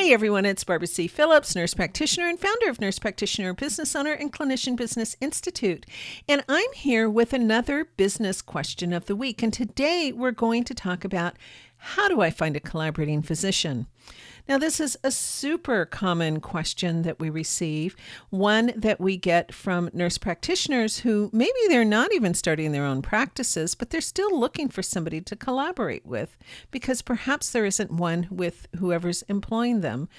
Hey everyone, it's Barbara C. Phillips, nurse practitioner and founder of Nurse Practitioner Business Owner and Clinician Business Institute. And I'm here with another business question of the week. And today we're going to talk about how do I find a collaborating physician? Now, this is a super common question that we receive, one that we get from nurse practitioners who maybe they're not even starting their own practices, but they're still looking for somebody to collaborate with because perhaps there isn't one with whoever's employing them.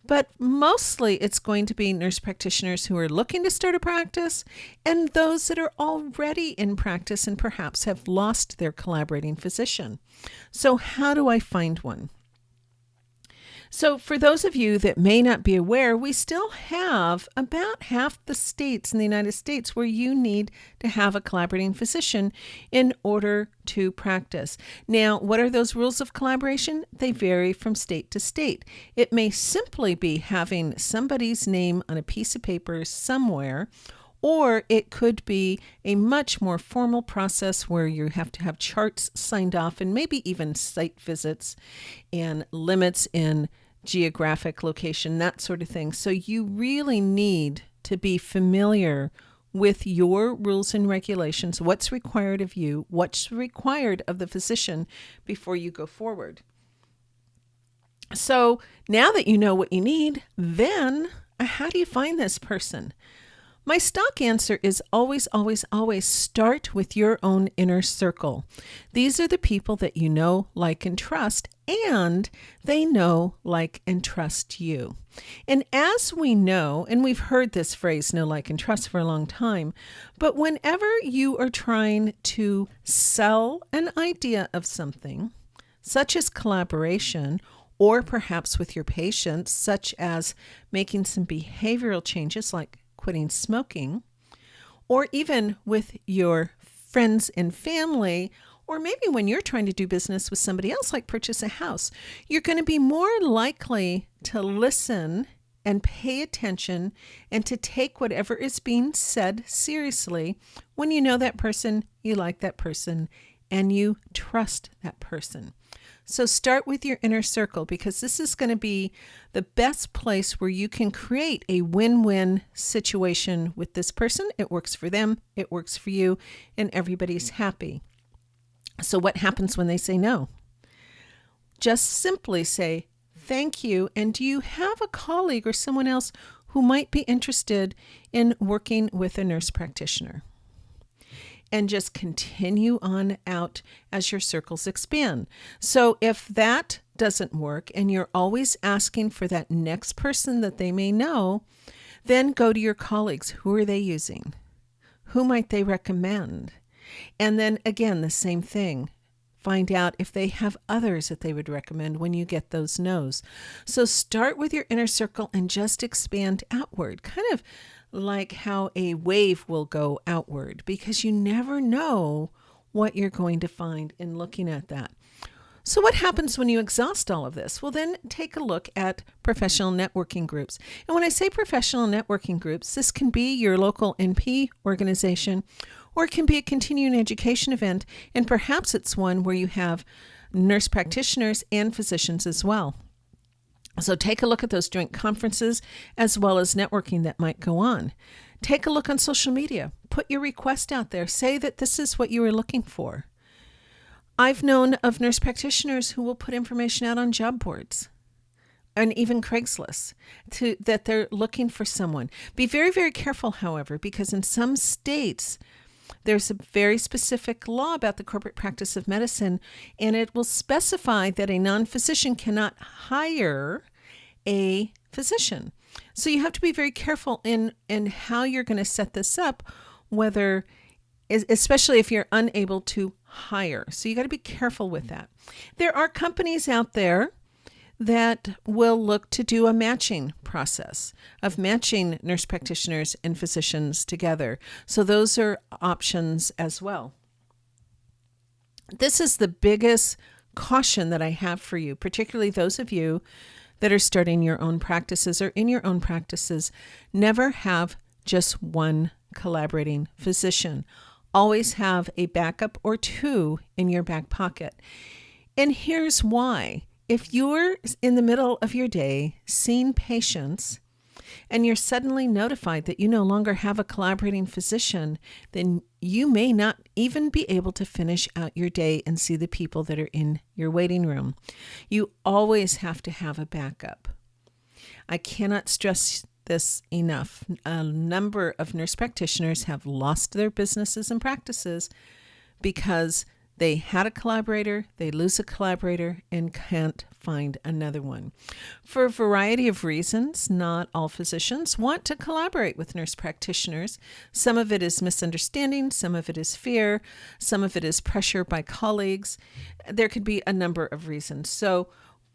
But mostly it's going to be nurse practitioners who are looking to start a practice and those that are already in practice and perhaps have lost their collaborating physician. So how do I find one? So for those of you that may not be aware, we still have about half the states in the United States where you need to have a collaborating physician in order to practice. Now, what are those rules of collaboration? They vary from state to state. It may simply be having somebody's name on a piece of paper somewhere, or it could be a much more formal process where you have to have charts signed off and maybe even site visits and limits in geographic location, that sort of thing. So you really need to be familiar with your rules and regulations, what's required of you, what's required of the physician before you go forward. So now that you know what you need, then how do you find this person? My stock answer is always, always, always start with your own inner circle. These are the people that you know, like, and trust, and they know, like, and trust you. And as we know, and we've heard this phrase, know, like, and trust for a long time, but whenever you are trying to sell an idea of something, such as collaboration, or perhaps with your patients, such as making some behavioral changes like quitting smoking, or even with your friends and family, or maybe when you're trying to do business with somebody else, like purchase a house, you're going to be more likely to listen and pay attention and to take whatever is being said seriously when you know that person, you like that person, and you trust that person. So start with your inner circle because this is going to be the best place where you can create a win-win situation with this person. It works for them, it works for you, and everybody's happy. So what happens when they say no? Just simply say, thank you, and do you have a colleague or someone else who might be interested in working with a nurse practitioner? And just continue on out as your circles expand. So if that doesn't work and you're always asking for that next person that they may know, then go to your colleagues. Who are they using? Who might they recommend? And then again, the same thing. Find out if they have others that they would recommend when you get those no's. So start with your inner circle and just expand outward, kind of like how a wave will go outward, because you never know what you're going to find in looking at that. So what happens when you exhaust all of this? Well, then take a look at professional networking groups. And when I say professional networking groups, this can be your local NP organization, or it can be a continuing education event, and perhaps it's one where you have nurse practitioners and physicians as well. So take a look at those joint conferences as well as networking that might go on. Take a look on social media. Put your request out there. Say that this is what you were looking for. I've known of nurse practitioners who will put information out on job boards and even Craigslist that they're looking for someone. Be very, very careful, however, because in some states, there's a very specific law about the corporate practice of medicine, and it will specify that a non-physician cannot hire a physician. So you have to be very careful in how you're going to set this up, whether, especially if you're unable to hire. So you got to be careful with that. There are companies out there that will look to do a matching process of matching nurse practitioners and physicians together. So those are options as well. This is the biggest caution that I have for you, particularly those of you that are starting your own practices or in your own practices. Never have just one collaborating physician. Always have a backup or two in your back pocket. And here's why. if you're in the middle of your day seeing patients and you're suddenly notified that you no longer have a collaborating physician, then you may not even be able to finish out your day and see the people that are in your waiting room. You always have to have a backup. I cannot stress this enough. A number of nurse practitioners have lost their businesses and practices because they had a collaborator, they lose a collaborator, and can't find another one. For a variety of reasons, not all physicians want to collaborate with nurse practitioners. Some of it is misunderstanding, some of it is fear, some of it is pressure by colleagues. There could be a number of reasons. So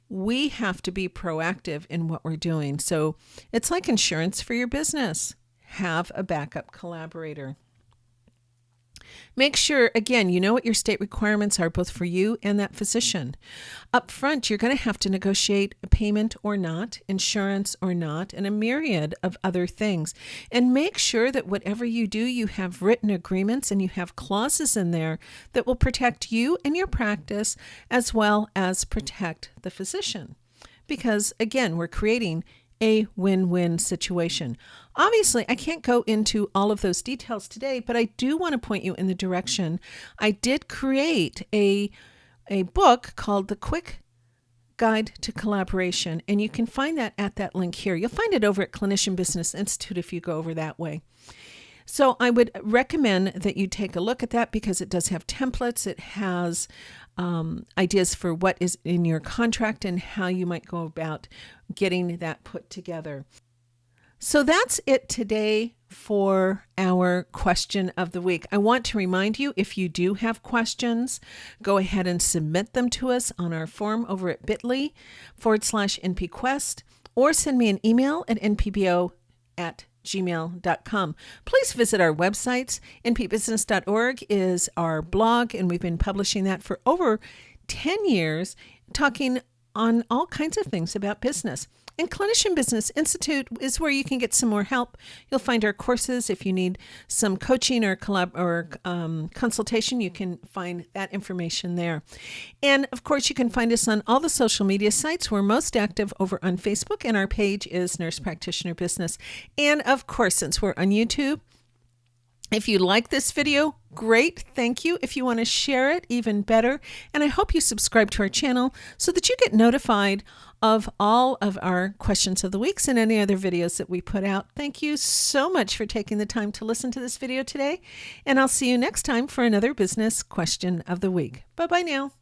we have to be proactive in what we're doing. So it's like insurance for your business. Have a backup collaborator. Make sure, again, you know what your state requirements are, both for you and that physician. Up front, you're going to have to negotiate a payment or not, insurance or not, and a myriad of other things. And make sure that whatever you do, you have written agreements and you have clauses in there that will protect you and your practice as well as protect the physician. Because, again, we're creating a win-win situation. Obviously, I can't go into all of those details today, but I do want to point you in the direction. I did create a book called The Quick Guide to Collaboration, and you can find that at that link here. You'll find it over at Clinician Business Institute if you go over that way. So I would recommend that you take a look at that because it does have templates. It has ideas for what is in your contract and how you might go about getting that put together. So that's it today for our question of the week. I want to remind you, if you do have questions, go ahead and submit them to us on our form over at bit.ly/NPQuest, or send me an email at npbo@gmail.com. Please visit our websites. npbusiness.org is our blog, and we've been publishing that for over 10 years, talking on all kinds of things about business. And Clinician Business Institute is where you can get some more help. You'll find our courses. If you need some coaching or consultation, you can find that information there. And of course, you can find us on all the social media sites. We're most active over on Facebook, and our page is Nurse Practitioner Business. And of course, since we're on YouTube, if you like this video, great, thank you. If you want to share it, even better. And I hope you subscribe to our channel so that you get notified of all of our questions of the weeks and any other videos that we put out. Thank you so much for taking the time to listen to this video today. And I'll see you next time for another business question of the week. Bye-bye now.